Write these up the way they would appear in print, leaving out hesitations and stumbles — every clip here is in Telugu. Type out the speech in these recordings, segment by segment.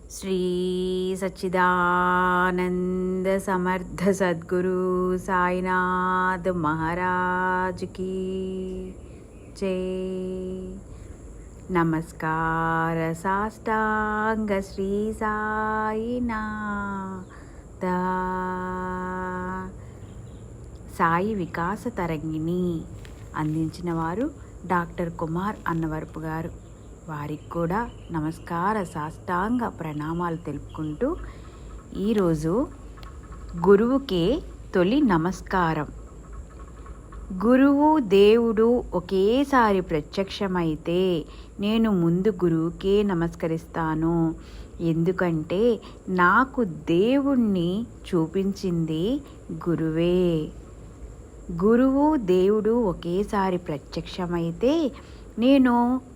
श्री सच्चिदानंद समर्थ सद्गुरु साईनाथ महाराज की जय। नमस्कार साष्टांग श्री साईनाथ। సాయి వికాస తరంగిణి అందించిన వారు డాక్టర్ కుమార్ అన్నవరపు గారు. వారికి కూడా నమస్కార సాష్టాంగ ప్రణామాలు తెలుపుకుంటూ ఈరోజు గురువుకే తొలి నమస్కారం. గురువు దేవుడు ఒకేసారి ప్రత్యక్షమైతే నేను ముందు గురువుకే నమస్కరిస్తాను. ఎందుకంటే నాకు దేవుణ్ణి చూపించింది గురువే. గురువు దేవుడు ఒకేసారి ప్రత్యక్షమైతే నేను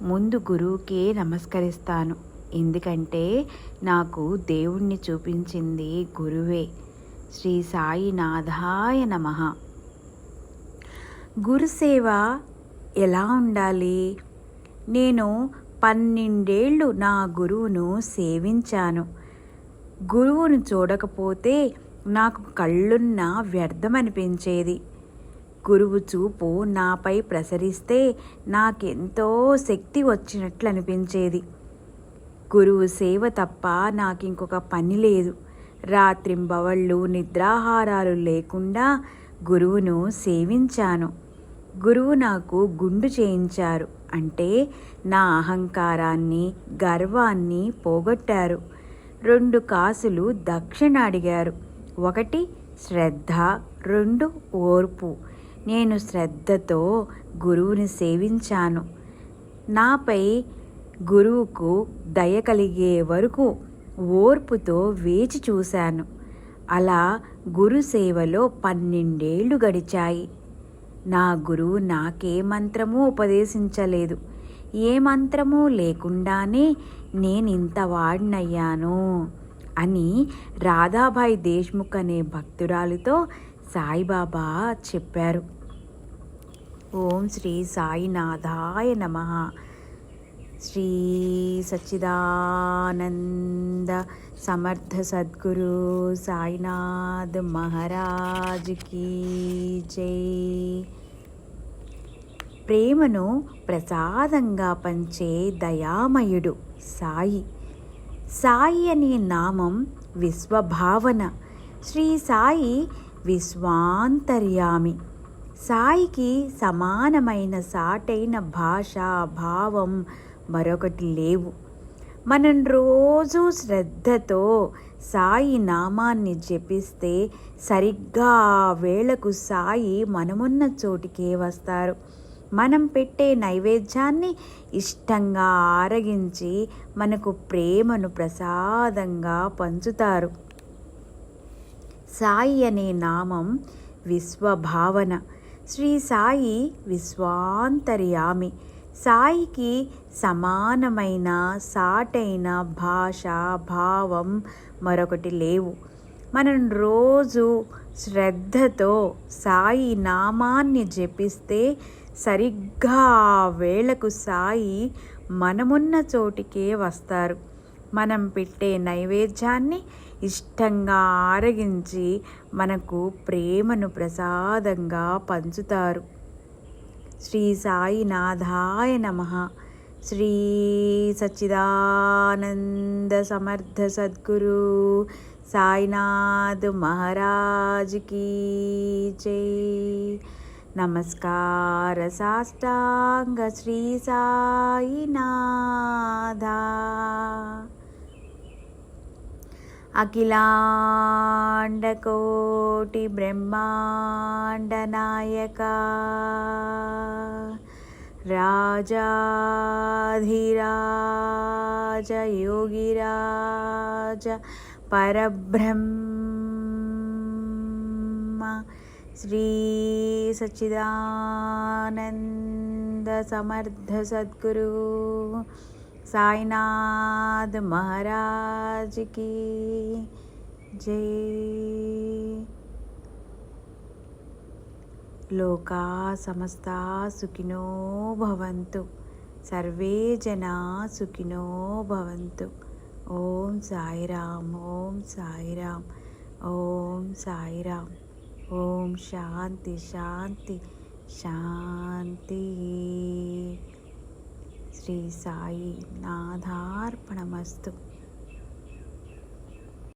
ముందు గురువుకే నమస్కరిస్తాను. ఎందుకంటే నాకు దేవుణ్ణి చూపించింది గురువే. శ్రీ సాయినాథాయ నమః. గురుసేవ ఎలా ఉండాలి? నేను 12 ఏళ్ళు నా గురువును సేవించాను. గురువును చూడకపోతే నాకు కళ్ళున్న వ్యర్థమనిపించేది. గురువు చూపు నాపై ప్రసరిస్తే నాకెంతో శక్తి వచ్చినట్లు అనిపించేది. గురువు సేవ తప్ప నాకింకొక పని లేదు. రాత్రింబవళ్ళు నిద్రాహారాలు లేకుండా గురువును సేవించాను. గురువు నాకు గుండు చేయించారు. అంటే నా అహంకారాన్ని గర్వాన్ని పోగొట్టారు. 2 కాసులు దక్షిణ అడిగారు. 1 శ్రద్ధ, 2 ఓర్పు. నేను శ్రద్ధతో గురువుని సేవించాను. నాపై గురువుకు దయ కలిగే వరకు ఓర్పుతో వేచి చూశాను. అలా గురు సేవలో 12 ఏళ్ళు గడిచాయి. నా గురువు నాకే మంత్రమూ ఉపదేశించలేదు. ఏ మంత్రమూ లేకుండానే నేనింత వాడినయ్యాను అని రాధాబాయి దేశ్ముఖ్ అనే భక్తురాలితో సాయిబాబా చెప్పారు. ఓం శ్రీ సాయినాథాయ నమః. శ్రీ సచ్చిదానంద సమర్థ సద్గురు సాయినాథ్ మహారాజ్ కీ జై. ప్రేమను ప్రసాదంగా పంచే దయామయుడు సాయి. సాయి అనే నామం విశ్వభావన. శ్రీ సాయి విశ్వాంతర్యామి. సాయికి సమానమైన సాటైన భాష భావం మరొకటి లేవు. మనం రోజు శ్రద్ధతో సాయి నామాన్ని జపిస్తే సరిగ్గా ఆ వేళకు సాయి మనమున్న చోటికే వస్తారు. మనం పెట్టే నైవేద్యాన్ని ఇష్టంగా ఆరగించి మనకు ప్రేమను ప్రసాదంగా పంచుతారు. సాయి అనే నామం విశ్వభావన. శ్రీ సాయి విశ్వాంతర్యామి. సాయికి సమానమైన సాటైన భాష భావం మరొకటి లేవు. మనం రోజు శ్రద్ధతో సాయి నామాన్ని జపిస్తే సరిగ్గా ఆ వేళకు సాయి మనమున్న చోటికే వస్తారు. మనం పెట్టే నైవేద్యాన్ని ఇష్టంగా ఆరగించి మనకు ప్రేమను ప్రసాదంగా పంచుతారు. శ్రీ సాయినాథాయ నమః. శ్రీ సచ్చిదానంద సమర్థ సద్గురు సాయినాథ్ మహారాజ్ కీ జై. నమస్కార సాష్టాంగ శ్రీ సాయినాథ. అఖిలాండకోటి బ్రహ్మాండ నాయక రాజాధిరాజ యోగిరాజ పరబ్రహ్మ శ్రీ సచ్చిదానంద సమర్థ సద్గురు సాయినాథ్ మహారాజ్ కీ జై. లోకా సమస్తా సుఖినో భవంతు. సర్వే జనా సుఖినో భవంతు. ఓం సాయిరామ్. ఓం సాయిరామ్. ఓం సాయిరామ్. ఓం శాంతి శాంతి శాంతి. శ్రీ సాయి నాథార్పణమస్తు.